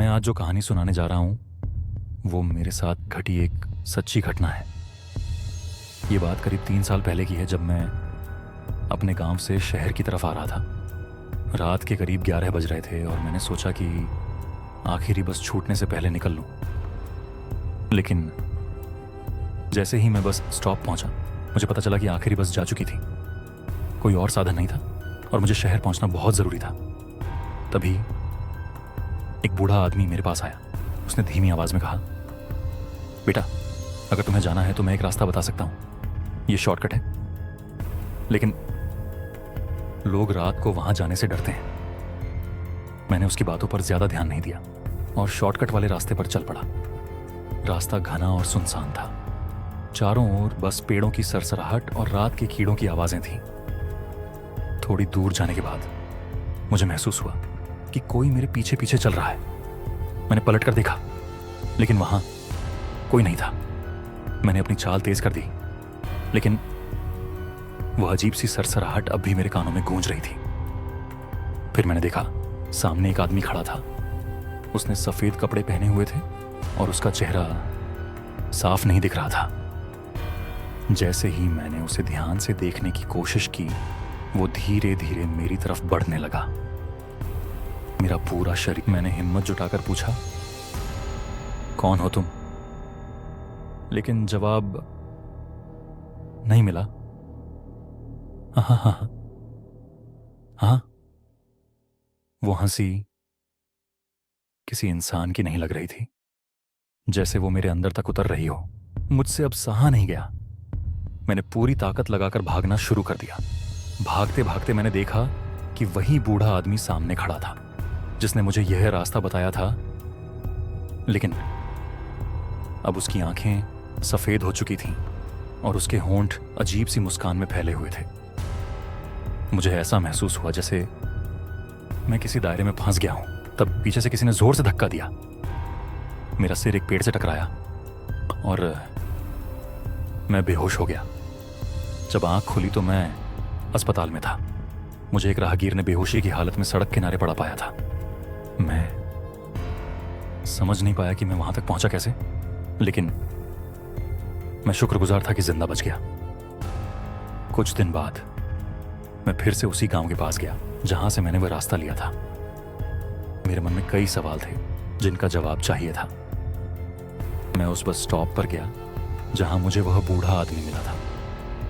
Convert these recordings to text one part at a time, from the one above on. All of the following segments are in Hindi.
मैं आज जो कहानी सुनाने जा रहा हूँ वो मेरे साथ घटी एक सच्ची घटना है। ये बात करीब 3 साल पहले की है, जब मैं अपने गांव से शहर की तरफ आ रहा था। रात के करीब 11 बज रहे थे और मैंने सोचा कि आखिरी बस छूटने से पहले निकल लूँ। लेकिन जैसे ही मैं बस स्टॉप पहुंचा, मुझे पता चला कि आखिरी बस जा चुकी थी। कोई और साधन नहीं था और मुझे शहर पहुंचना बहुत ज़रूरी था। तभी एक बूढ़ा आदमी मेरे पास आया। उसने धीमी आवाज़ में कहा, बेटा, अगर तुम्हें जाना है तो मैं एक रास्ता बता सकता हूँ, ये शॉर्टकट है। लेकिन लोग रात को वहां जाने से डरते हैं। मैंने उसकी बातों पर ज्यादा ध्यान नहीं दिया और शॉर्टकट वाले रास्ते पर चल पड़ा। रास्ता घना और सुनसान था। चारों ओर बस पेड़ों की सरसराहट और रात के कीड़ों की आवाजें थीं। थोड़ी दूर जाने के बाद मुझे महसूस हुआ कि कोई मेरे पीछे पीछे चल रहा है। मैंने पलट कर देखा, लेकिन वहां कोई नहीं था। मैंने अपनी चाल तेज कर दी, लेकिन वह अजीब सी सरसराहट अब भी मेरे कानों में गूंज रही थी। फिर मैंने देखा, सामने एक आदमी खड़ा था। उसने सफेद कपड़े पहने हुए थे और उसका चेहरा साफ नहीं दिख रहा था। जैसे ही मैंने उसे ध्यान से देखने की कोशिश की, वो धीरे धीरे मेरी तरफ बढ़ने लगा। मेरा पूरा शरीर। मैंने हिम्मत जुटाकर पूछा, कौन हो तुम? लेकिन जवाब नहीं मिला। हाँ हाँ हाँ हाँ। वो हंसी किसी इंसान की नहीं लग रही थी, जैसे वो मेरे अंदर तक उतर रही हो। मुझसे अब सहा नहीं गया। मैंने पूरी ताकत लगाकर भागना शुरू कर दिया। भागते भागते मैंने देखा कि वही बूढ़ा आदमी सामने खड़ा था, जिसने मुझे यह रास्ता बताया था। लेकिन अब उसकी आंखें सफेद हो चुकी थीं और उसके होंठ अजीब सी मुस्कान में फैले हुए थे। मुझे ऐसा महसूस हुआ जैसे मैं किसी दायरे में फंस गया हूं। तब पीछे से किसी ने जोर से धक्का दिया। मेरा सिर एक पेड़ से टकराया और मैं बेहोश हो गया। जब आंख खुली तो मैं अस्पताल में था। मुझे एक राहगीर ने बेहोशी की हालत में सड़क किनारे पड़ा पाया था। मैं समझ नहीं पाया कि मैं वहां तक पहुंचा कैसे, लेकिन मैं शुक्रगुजार था कि जिंदा बच गया। कुछ दिन बाद मैं फिर से उसी गांव के पास गया जहां से मैंने वह रास्ता लिया था। मेरे मन में कई सवाल थे जिनका जवाब चाहिए था। मैं उस बस स्टॉप पर गया जहां मुझे वह बूढ़ा आदमी मिला था,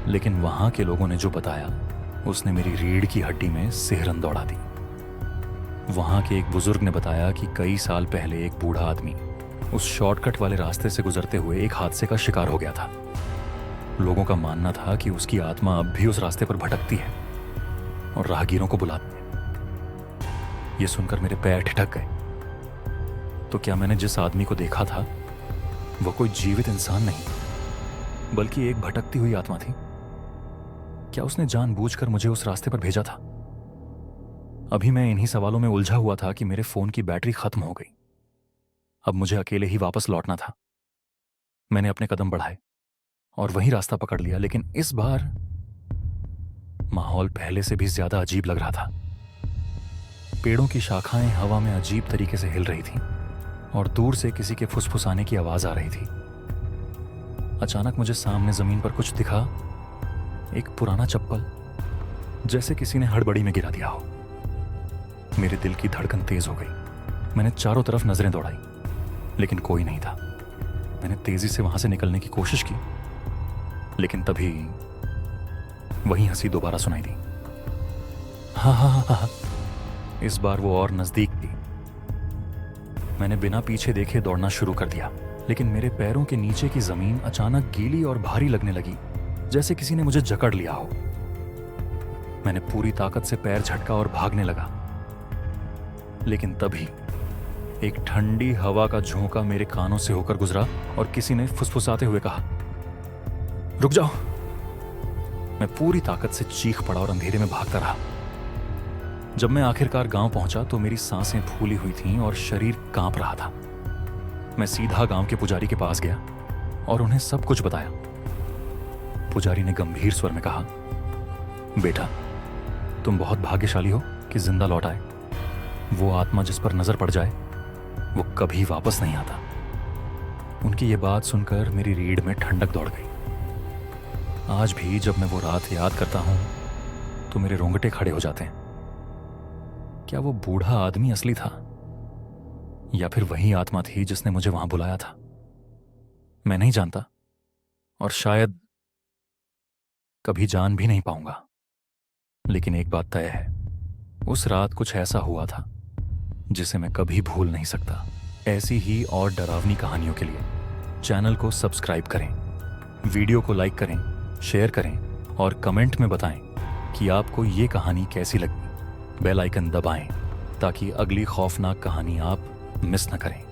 लेकिन वहां के लोगों ने जो बताया, उसने मेरी रीढ़ की हड्डी में सिहरन दौड़ा दी। वहां के एक बुजुर्ग ने बताया कि कई साल पहले एक बूढ़ा आदमी उस शॉर्टकट वाले रास्ते से गुजरते हुए एक हादसे का शिकार हो गया था। लोगों का मानना था कि उसकी आत्मा अब भी उस रास्ते पर भटकती है और राहगीरों को बुलाती है। यह सुनकर मेरे पैर ठिठक गए। तो क्या मैंने जिस आदमी को देखा था वह कोई जीवित इंसान नहीं, बल्कि एक भटकती हुई आत्मा थी? क्या उसने जानबूझकर मुझे उस रास्ते पर भेजा था? अभी मैं इन्हीं सवालों में उलझा हुआ था कि मेरे फोन की बैटरी खत्म हो गई। अब मुझे अकेले ही वापस लौटना था। मैंने अपने कदम बढ़ाए और वही रास्ता पकड़ लिया, लेकिन इस बार माहौल पहले से भी ज्यादा अजीब लग रहा था। पेड़ों की शाखाएं हवा में अजीब तरीके से हिल रही थीं और दूर से किसी के फुसफुसाने की आवाज आ रही थी। अचानक मुझे सामने जमीन पर कुछ दिखा, एक पुराना चप्पल, जैसे किसी ने हड़बड़ी में गिरा दिया हो। मेरे दिल की धड़कन तेज हो गई। मैंने चारों तरफ नजरें दौड़ाई, लेकिन कोई नहीं था। मैंने तेजी से वहां से निकलने की कोशिश की, लेकिन तभी वही हंसी दोबारा सुनाई दी। हा हा हा हा। इस बार वो और नजदीक थी। मैंने बिना पीछे देखे दौड़ना शुरू कर दिया, लेकिन मेरे पैरों के नीचे की जमीन अचानक गीली और भारी लगने लगी, जैसे किसी ने मुझे जकड़ लिया हो। मैंने पूरी ताकत से पैर झटका और भागने लगा, लेकिन तभी एक ठंडी हवा का झोंका मेरे कानों से होकर गुजरा और किसी ने फुसफुसाते हुए कहा, रुक जाओ। मैं पूरी ताकत से चीख पड़ा और अंधेरे में भागता रहा। जब मैं आखिरकार गांव पहुंचा तो मेरी सांसें फूली हुई थीं और शरीर कांप रहा था। मैं सीधा गांव के पुजारी के पास गया और उन्हें सब कुछ बताया। पुजारी ने गंभीर स्वर में कहा, बेटा, तुम बहुत भाग्यशाली हो कि जिंदा लौट आए। वो आत्मा जिस पर नजर पड़ जाए वो कभी वापस नहीं आता। उनकी ये बात सुनकर मेरी रीढ़ में ठंडक दौड़ गई। आज भी जब मैं वो रात याद करता हूं तो मेरे रोंगटे खड़े हो जाते हैं। क्या वो बूढ़ा आदमी असली था या फिर वही आत्मा थी जिसने मुझे वहां बुलाया था? मैं नहीं जानता और शायद कभी जान भी नहीं पाऊंगा। लेकिन एक बात तय है, उस रात कुछ ऐसा हुआ था जिसे मैं कभी भूल नहीं सकता। ऐसी ही और डरावनी कहानियों के लिए चैनल को सब्सक्राइब करें, वीडियो को लाइक करें, शेयर करें और कमेंट में बताएं कि आपको ये कहानी कैसी लगी। बेल आइकन दबाएं ताकि अगली खौफनाक कहानी आप मिस न करें।